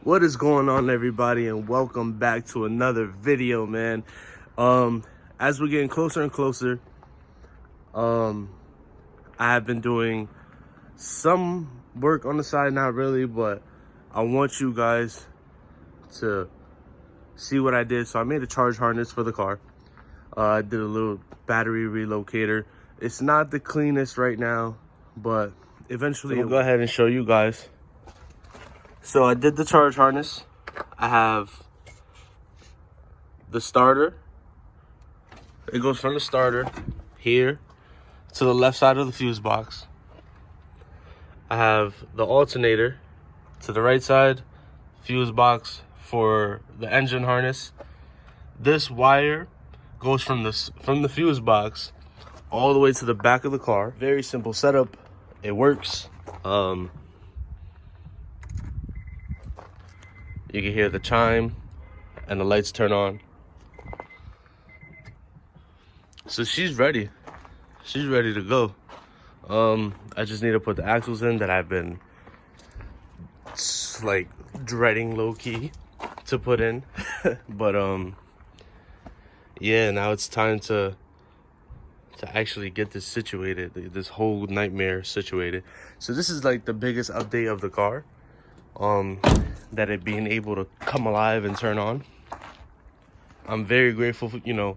What is going on, everybody, and welcome back to another video, man. As we're getting closer and closer, I have been doing some work on the side, not really, but I want you guys to see what I did. So I made a charge harness for the car. I did a little battery relocator. It's not the cleanest right now, but eventually I'll go ahead and show you guys. So I did the charge harness. I have the starter. It goes from the starter here to the left side of the fuse box. I have the alternator to the right side, fuse box for the engine harness. This wire goes from the fuse box all the way to the back of the car. Very simple setup. It works. You can hear the chime and the lights turn on. So she's ready. She's ready to go. I just need to put the axles in that I've been like dreading low key to put in. But yeah, now it's time to actually get this situated, this whole nightmare situated. So this is like the biggest update of the car. That it being able to come alive and turn on. I'm very grateful for, for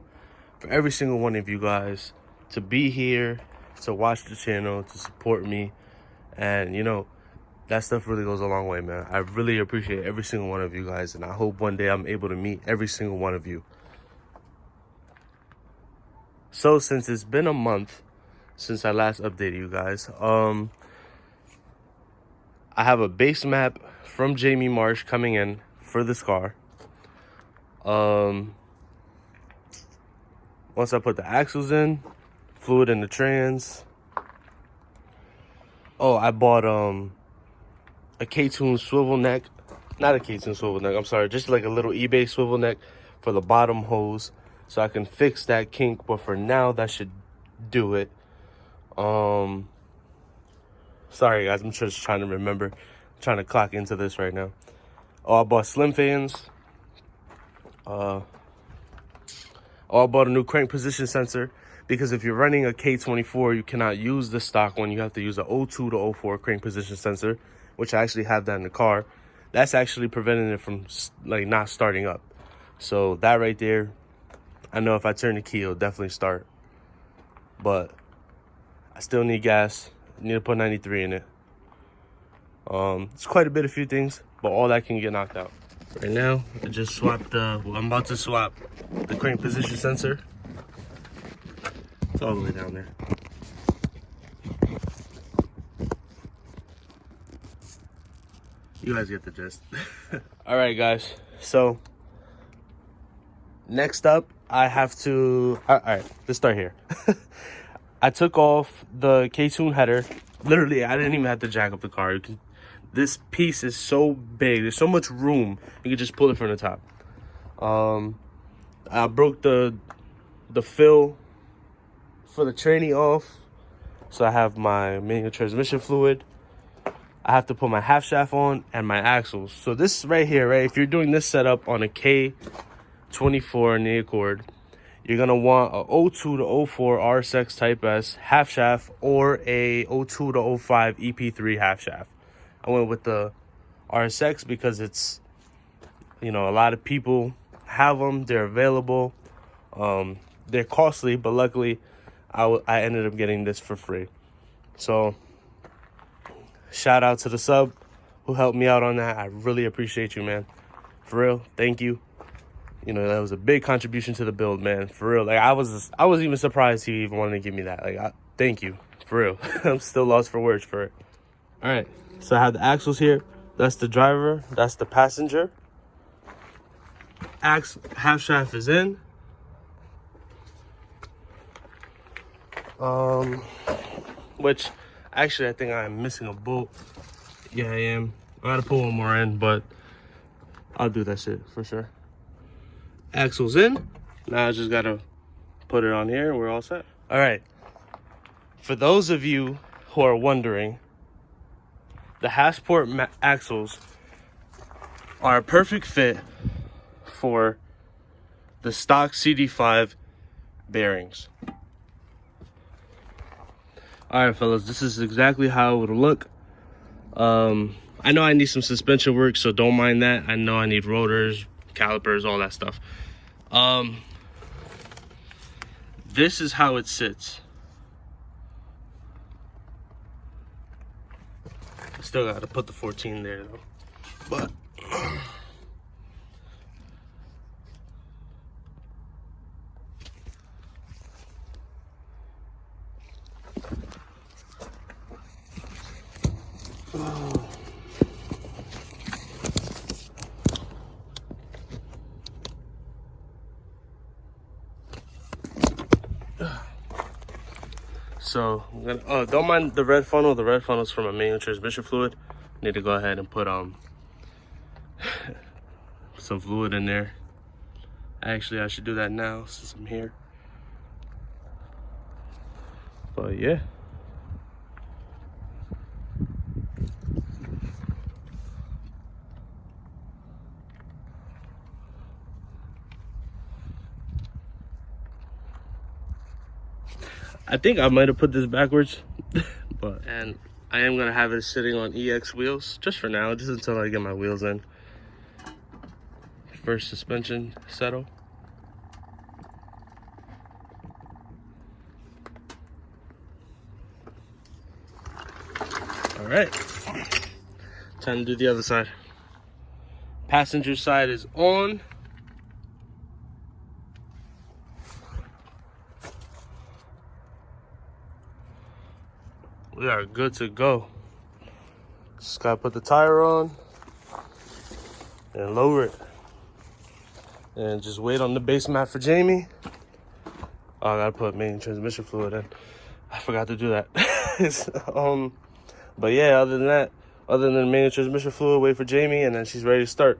every single one of you guys to be here, to watch the channel, to support me. And, that stuff really goes a long way, man. I really appreciate every single one of you guys. And I hope one day I'm able to meet every single one of you. So since it's been a month since I last updated you guys, I have a base map from Jamie Marsh coming in for this car. Once I put the axles in, fluid in the trans. Oh, I bought a K-Tune swivel neck. Not a K-Tune swivel neck, I'm sorry. Just like a little eBay swivel neck for the bottom hose. So I can fix that kink, but for now, that should do it. Sorry, guys, I'm just trying to remember. I'm trying to clock into this right now. Oh, I bought slim fans. I bought a new crank position sensor because if you're running a K24, you cannot use the stock one. You have to use a 02 to 04 crank position sensor, which I actually have that in the car. That's actually preventing it from not starting up. So that right there, I know if I turn the key, it'll definitely start. But I still need gas. I need to put 93 in it. It's quite a bit, a few things, but all that can get knocked out. Right now, I just swapped I'm about to swap the crank position sensor. It's all the way down there. You guys get the gist. All right, guys. So next up, I have to. All right, let's start here. I took off the K-Tune header. Literally, I didn't even have to jack up the car. This piece is so big. There's so much room. You can just pull it from the top. I broke the fill for the tranny off. So I have my manual transmission fluid. I have to put my half shaft on and my axles. So this right here, right? If you're doing this setup on a K24 in the Accord, you're going to want a 02 to 04 RSX Type S half shaft or a 02 to 05 EP3 half shaft. I went with the RSX because it's, a lot of people have them. They're available. They're costly, but luckily I ended up getting this for free. So shout out to the sub who helped me out on that. I really appreciate you, man. For real, thank you. That was a big contribution to the build, man. For real. I was even surprised he even wanted to give me that. Thank you. For real. I'm still lost for words for it. All right. So I have the axles here. That's the driver. That's the passenger. Half shaft is in. Which actually I think I'm missing a bolt. Yeah, I am. I gotta put one more in, but I'll do that shit for sure. Axles in. Now I just gotta put it on here and we're all set. All right. For those of you who are wondering, the Hasport axles are a perfect fit for the stock CD5 bearings. All right, fellas, this is exactly how it would look. I know I need some suspension work, so don't mind that. I know I need rotors, calipers, all that stuff. This is how it sits. I still got to put the 14 there though, but so I'm gonna, oh, don't mind the red funnel. The red funnel is from a manual transmission fluid. Need to go ahead and put some fluid in there. Actually, I should do that now since I'm here. But yeah. I think I might have put this backwards, and I am gonna have it sitting on EX wheels just for now, just until I get my wheels in. First suspension settle. All right, time to do the other side. Passenger side is on. We are good to go. Just gotta put the tire on and lower it. And just wait on the base mat for Jamie. Oh, I gotta put main transmission fluid in. I forgot to do that. But yeah, other than that, other than main transmission fluid, wait for Jamie, and then she's ready to start.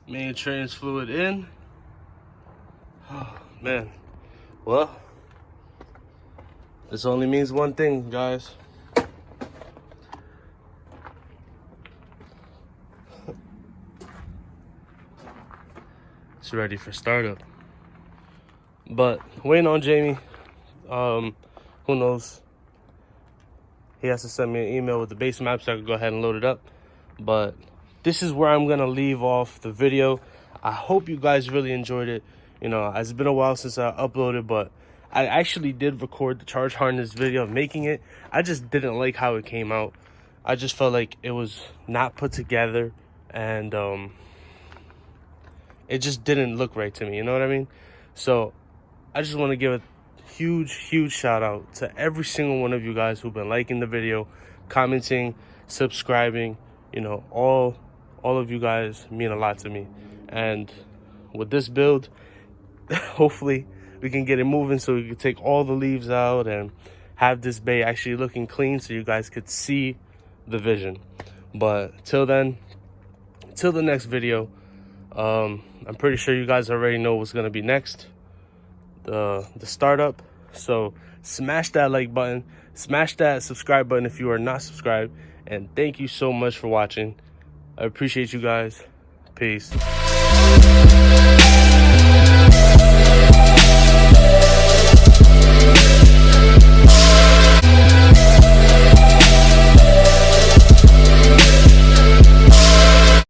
Main trans fluid in. Oh man, well, this only means one thing, guys. It's ready for startup. But waiting on Jamie. Who knows? He has to send me an email with the base map so I can go ahead and load it up. But this is where I'm gonna leave off the video. I hope you guys really enjoyed it. You know, it's been a while since I uploaded, but I actually did record the charge harness video of making it. I just didn't like how it came out. I just felt like it was not put together, and it just didn't look right to me, you know what I mean? So I just want to give a huge shout out to every single one of you guys who've been liking the video, commenting, subscribing. You know, all of you guys mean a lot to me. And with this build, hopefully we can get it moving so we can take all the leaves out and have this bay actually looking clean so you guys could see the vision. But till then, till the next video, I'm pretty sure you guys already know what's gonna be next, the startup. So smash that like button, smash that subscribe button if you are not subscribed, and thank you so much for watching. I appreciate you guys. Peace.